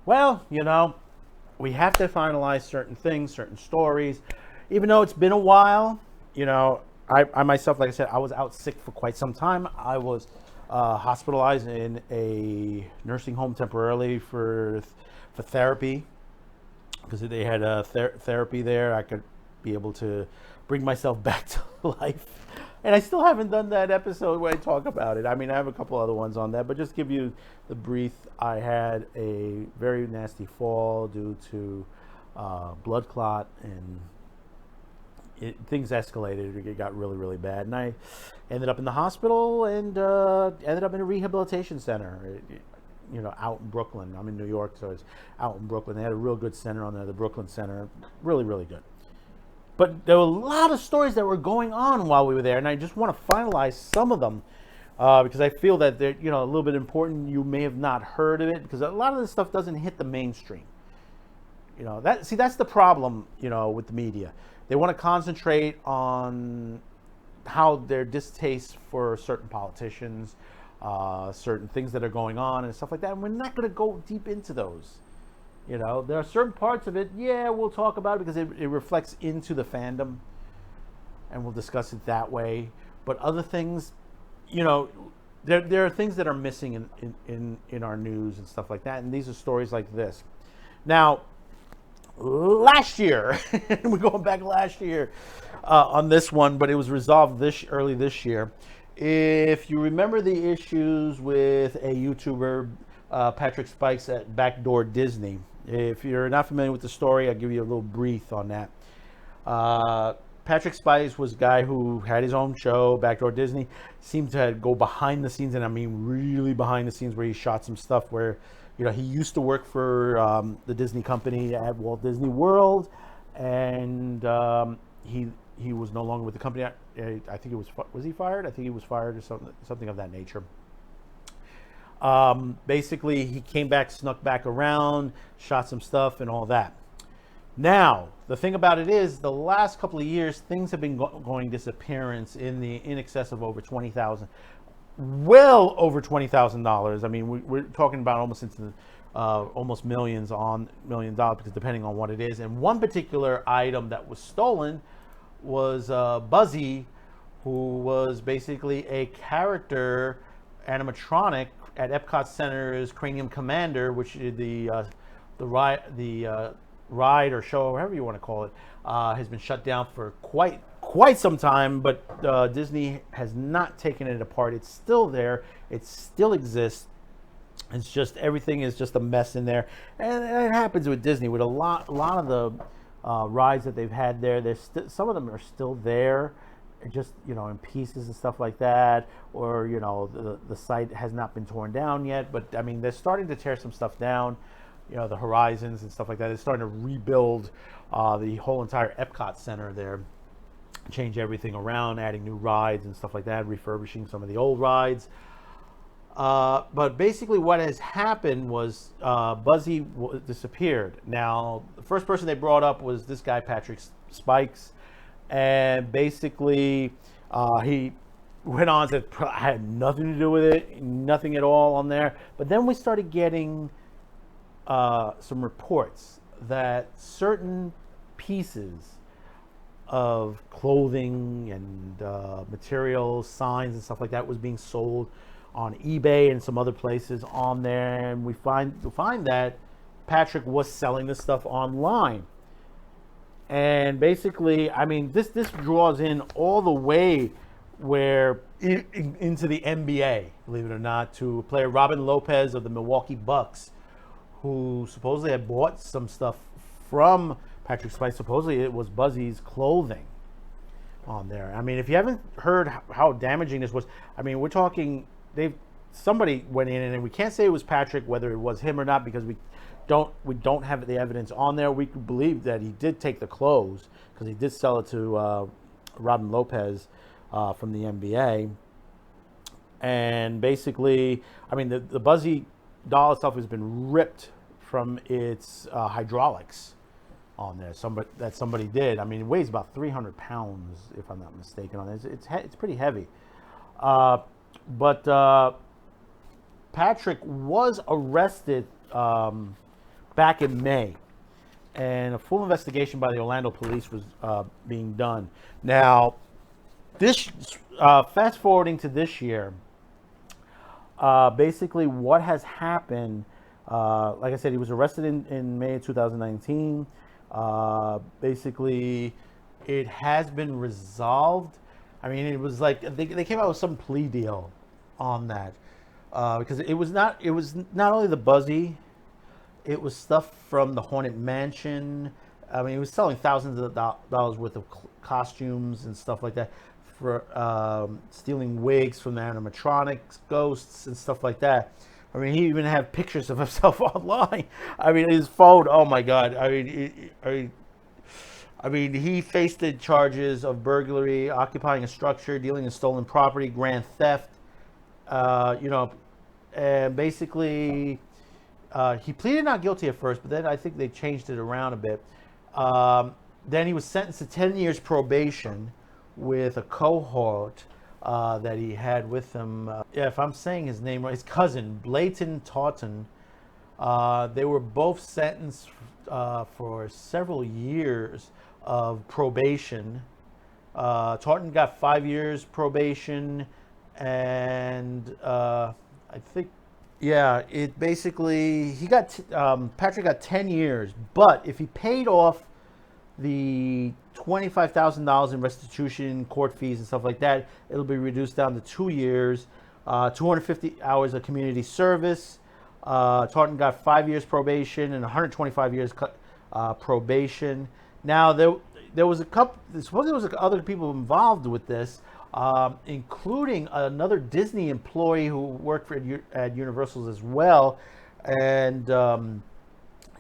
Well, we have to finalize certain things, certain stories. Even though it's been a while, I myself, like I said, I was out sick for quite some time. I was hospitalized in a nursing home temporarily for therapy because they had therapy there. I could be able to bring myself back to life. And I still haven't done that episode where I talk about it. I mean, I have a couple other ones on that, but just give you the brief. I had a very nasty fall due to blood clot, and things escalated. It got really, really bad, and I ended up in the hospital and ended up in a rehabilitation center. Out in Brooklyn. I'm in New York, so it's out in Brooklyn. They had a real good center on there, the Brooklyn Center. Really, really good. But there were a lot of stories that were going on while we were there, and I just want to finalize some of them because I feel that they're a little bit important. You may have not heard of it because a lot of this stuff doesn't hit the mainstream. That's the problem. With the media, they want to concentrate on how their distaste for certain politicians, certain things that are going on, and stuff like that. And we're not going to go deep into those. There are certain parts of it, we'll talk about it because it reflects into the fandom and we'll discuss it that way. But other things, there are things that are missing in our news and stuff like that. And these are stories like this. Now, last year, we're going back last year on this one, but it was resolved early this year. If you remember the issues with a YouTuber, Patrick Spikes at Backdoor Disney. If you're not familiar with the story, I'll give you a little brief on that. Patrick Spikes was a guy who had his own show, Backdoor Disney. Seemed to go behind the scenes, and I mean really behind the scenes, where he shot some stuff where, he used to work for the Disney company at Walt Disney World, and he was no longer with the company. I think it was he fired? I think he was fired or something of that nature. Basically, he came back, snuck back around, shot some stuff, and all that. Now, the thing about it is, the last couple of years, things have been going disappearance in excess of over 20,000, well over $20,000. I mean, we're talking about almost into almost $million because depending on what it is. And one particular item that was stolen was Buzzy, who was basically a character animatronic at Epcot Center's Cranium Commander, which is the ride or show, however you want to call it, has been shut down for quite some time. But Disney has not taken it apart. It's still there. It still exists. It's just everything is just a mess in there, and it happens with Disney with a lot of the rides that they've had there. Some of them are still there, just in pieces and stuff like that, or the site has not been torn down yet, but I mean they're starting to tear some stuff down, the horizons and stuff like that. They're starting to rebuild the whole entire Epcot Center there, change everything around, adding new rides and stuff like that, refurbishing some of the old rides. But basically what has happened was Buzzy disappeared. Now, the first person they brought up was this guy, Patrick Spikes. And basically, he went on to, I had nothing to do with it, nothing at all on there. But then we started getting some reports that certain pieces of clothing and materials, signs and stuff like that was being sold on eBay and some other places on there. And we find that Patrick was selling this stuff online. And basically, I mean, this draws in all the way into the NBA, believe it or not, to player Robin Lopez of the Milwaukee Bucks, who supposedly had bought some stuff from Patrick Spice. Supposedly it was Buzzy's clothing on there. I mean, if you haven't heard how damaging this was, I mean, we're talking somebody went in, and we can't say it was Patrick, whether it was him or not, because we don't have the evidence on there. We could believe that he did take the clothes because he did sell it to Robin Lopez from the NBA. And basically, I mean, the Buzzy doll itself has been ripped from its hydraulics on there. Somebody did. I mean, it weighs about 300 pounds, if I'm not mistaken. On it, it's pretty heavy. But Patrick was arrested back in May, and a full investigation by the Orlando police was being done. Now, this fast forwarding to this year, basically what has happened. Like I said, he was arrested in May of 2019. Basically, it has been resolved. I mean, it was like they came out with some plea deal on that because it was not only the Buzzy, it was stuff from the Haunted Mansion. I mean, he was selling thousands of dollars worth of costumes and stuff like that for stealing wigs from the animatronics, ghosts, and stuff like that. I mean, he even had pictures of himself online. I mean, his phone. Oh my God! I mean, he faced the charges of burglary, occupying a structure, dealing in stolen property, grand theft. And basically, he pleaded not guilty at first, but then I think they changed it around a bit. Then he was sentenced to 10 years probation with a cohort that he had with him. If I'm saying his name right, his cousin, Blayton Taunton. They were both sentenced for several years of probation. Taunton got 5 years probation, and I think, yeah, it basically, Patrick got 10 years, but if he paid off the $25,000 in restitution, court fees, and stuff like that, it'll be reduced down to 2 years, 250 hours of community service. Taunton got 5 years probation and 125 years probation. Now, there was a couple, supposedly there was other people involved with this, including another Disney employee who worked at Universal's as well, and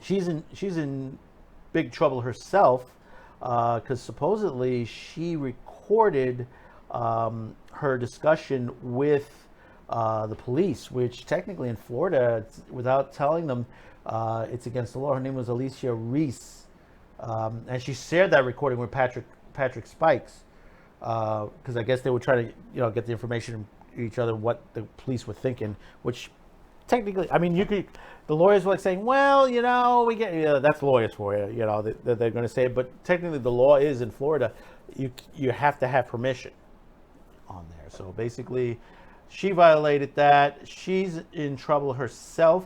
she's in big trouble herself because supposedly she recorded her discussion with the police, which technically in Florida, without telling them, it's against the law. Her name was Alicia Reese, and she shared that recording with Patrick Spikes, because I guess they were trying to get the information from each other, what the police were thinking, which technically, I mean, the lawyers were like saying, well, we get, that's lawyers for you, they're going to say it, but technically the law is in Florida, you have to have permission on there. So basically, she violated that. She's in trouble herself,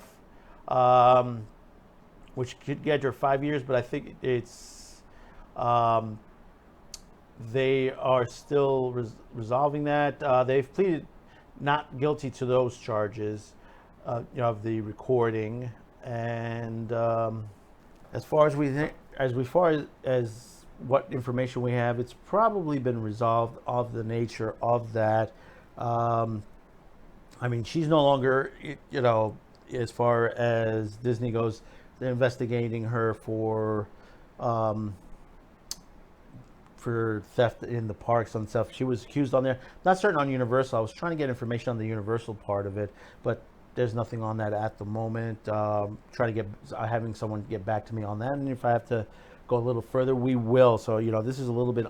which could get her 5 years, but I think it's they are still resolving that. They've pleaded not guilty to those charges of the recording, and as far as what information we have, it's probably been resolved of the nature of that. I mean, she's no longer, as far as Disney goes, they're investigating her for theft in the parks and stuff. She was accused on there. Not certain on Universal. I was trying to get information on the Universal part of it, but there's nothing on that at the moment. Having someone get back to me on that, and if I have to go a little further, we will. So this is a little bit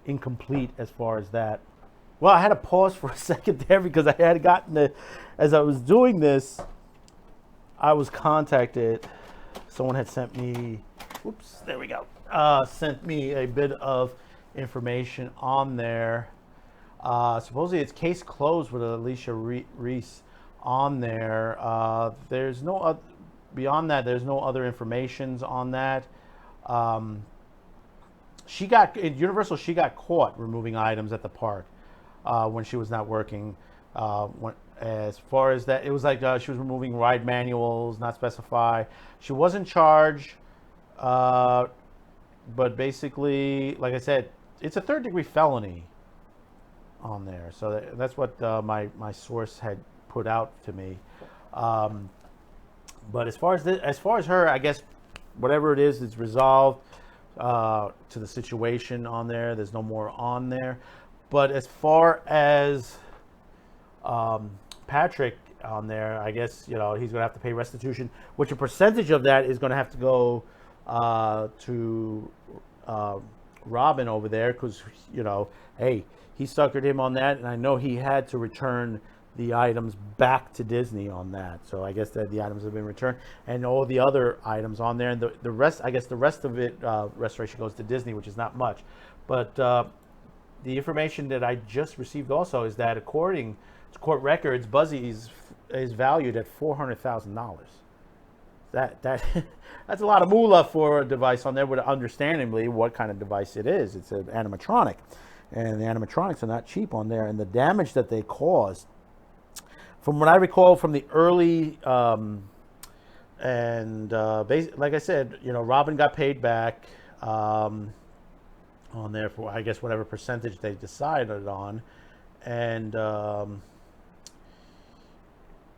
incomplete as far as that. Well, I had to pause for a second there because I had gotten as I was doing this, I was contacted. Someone had sent me, there we go. Sent me a bit of information on there. Supposedly it's case closed with Alicia Reese on there. There's no other, beyond that, there's no other informations on that. At Universal, she got caught removing items at the park when she was not working. As far as that, it was like she was removing ride manuals, not specified. She wasn't charged, but basically, like I said, it's a third-degree felony on there. So that's what my source had put out to me. But as far as her, I guess whatever it is, it's resolved to the situation on there. There's no more on there. But as far as Patrick on there, I guess he's going to have to pay restitution, which a percentage of that is going to have to go to Robin over there, because hey, he suckered him on that, and I know he had to return the items back to Disney on that. So I guess that the items have been returned, and all the other items on there, and the rest, I guess the rest of it, restoration goes to Disney, which is not much. But the information that I just received also is that according to court records, Buzzy is valued at $400,000. That that's a lot of moolah for a device on there, but understandably what kind of device it is. It's an animatronic, and the animatronics are not cheap on there, and the damage that they caused, from what I recall from the early, like I said, Robin got paid back on there for, I guess, whatever percentage they decided on, and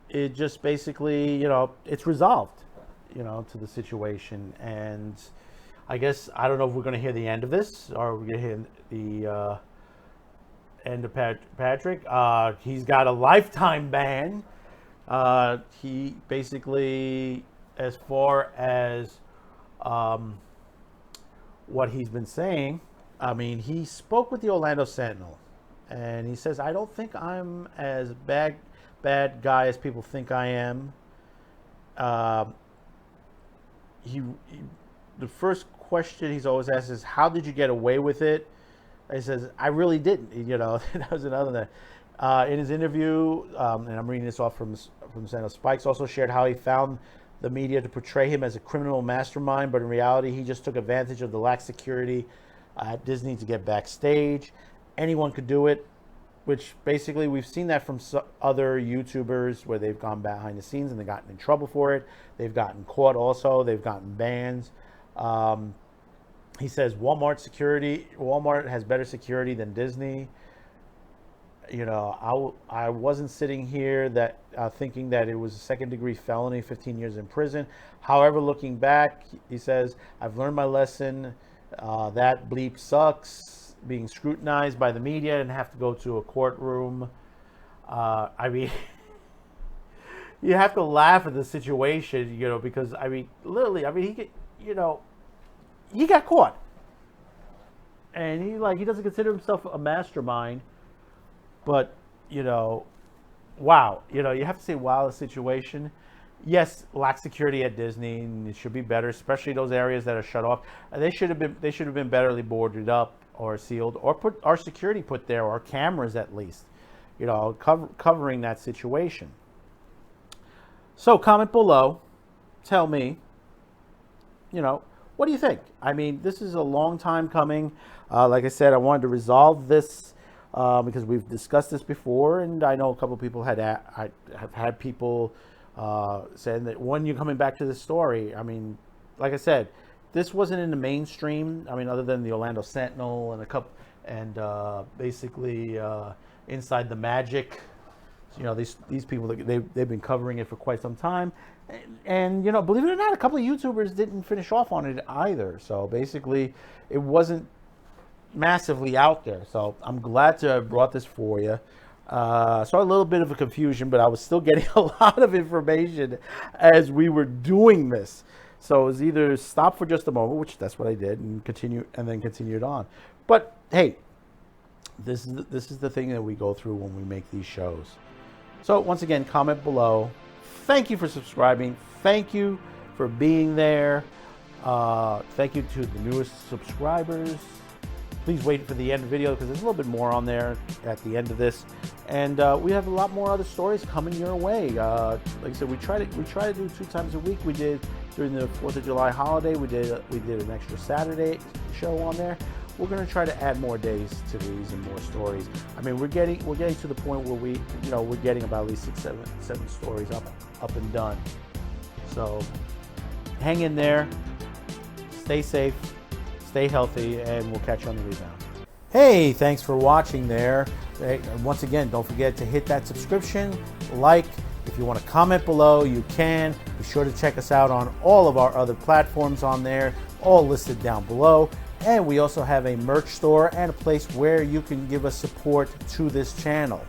it just basically, it's resolved, to the situation. And I guess, I don't know if we're going to hear the end of this, or we're going to hear the end of Patrick. He's got a lifetime ban. He basically, as far as what he's been saying, I mean, he spoke with the Orlando Sentinel, and he says, I don't think I'm as bad guy as people think I am. The first question he's always asked is, how did you get away with it? He says, I really didn't. That was another thing. In his interview, and I'm reading this off from Sentinel, Spikes also shared how he found the media to portray him as a criminal mastermind, but in reality, he just took advantage of the lax security at Disney to get backstage. Anyone could do it, which basically we've seen that from other YouTubers where they've gone behind the scenes and they've gotten in trouble for it. They've gotten caught also. They've gotten bans. He says Walmart has better security than Disney. I wasn't sitting here thinking that it was a second-degree felony, 15 years in prison. However, looking back, he says, I've learned my lesson. That bleep sucks, being scrutinized by the media and have to go to a courtroom. I mean, you have to laugh at the situation, because, I mean, literally, he got caught. And he doesn't consider himself a mastermind. But, wow. You have to say, wow, the situation. Yes, lack security at Disney, and it should be better, especially those areas that are shut off. They should have been betterly boarded up or sealed, or put our security put there, or cameras at least, covering that situation. So comment below. Tell me, what do you think? I mean, this is a long time coming. Like I said, I wanted to resolve this because we've discussed this before, and I know a couple of people have had people saying that when you're coming back to this story. I mean, like I said, this wasn't in the mainstream. I mean, other than the Orlando Sentinel and a couple, and basically Inside the Magic. These people, they've been covering it for quite some time. And, believe it or not, a couple of YouTubers didn't finish off on it either. So basically, it wasn't massively out there. So I'm glad to have brought this for you. Saw a little bit of a confusion, but I was still getting a lot of information as we were doing this. So it was either stop for just a moment, which that's what I did, and continued on. But hey, this is the thing that we go through when we make these shows. So once again, comment below. Thank you for subscribing. Thank you for being there. Thank you to the newest subscribers. Please wait for the end of the video because there's a little bit more on there at the end of this, and we have a lot more other stories coming your way. Like I said, we try to do 2 times a week. We did during the 4th of July holiday. We did an extra Saturday show on there. We're going to try to add more days to these and more stories. I mean, we're getting to the point where we're getting about at least 6, 7 stories up and done. So hang in there, stay safe, stay healthy, and we'll catch you on the rebound. Hey, thanks for watching there. Hey, once again, don't forget to hit that subscription, like. If you want to comment below, you can. Be sure to check us out on all of our other platforms on there, all listed down below. And we also have a merch store and a place where you can give us support to this channel.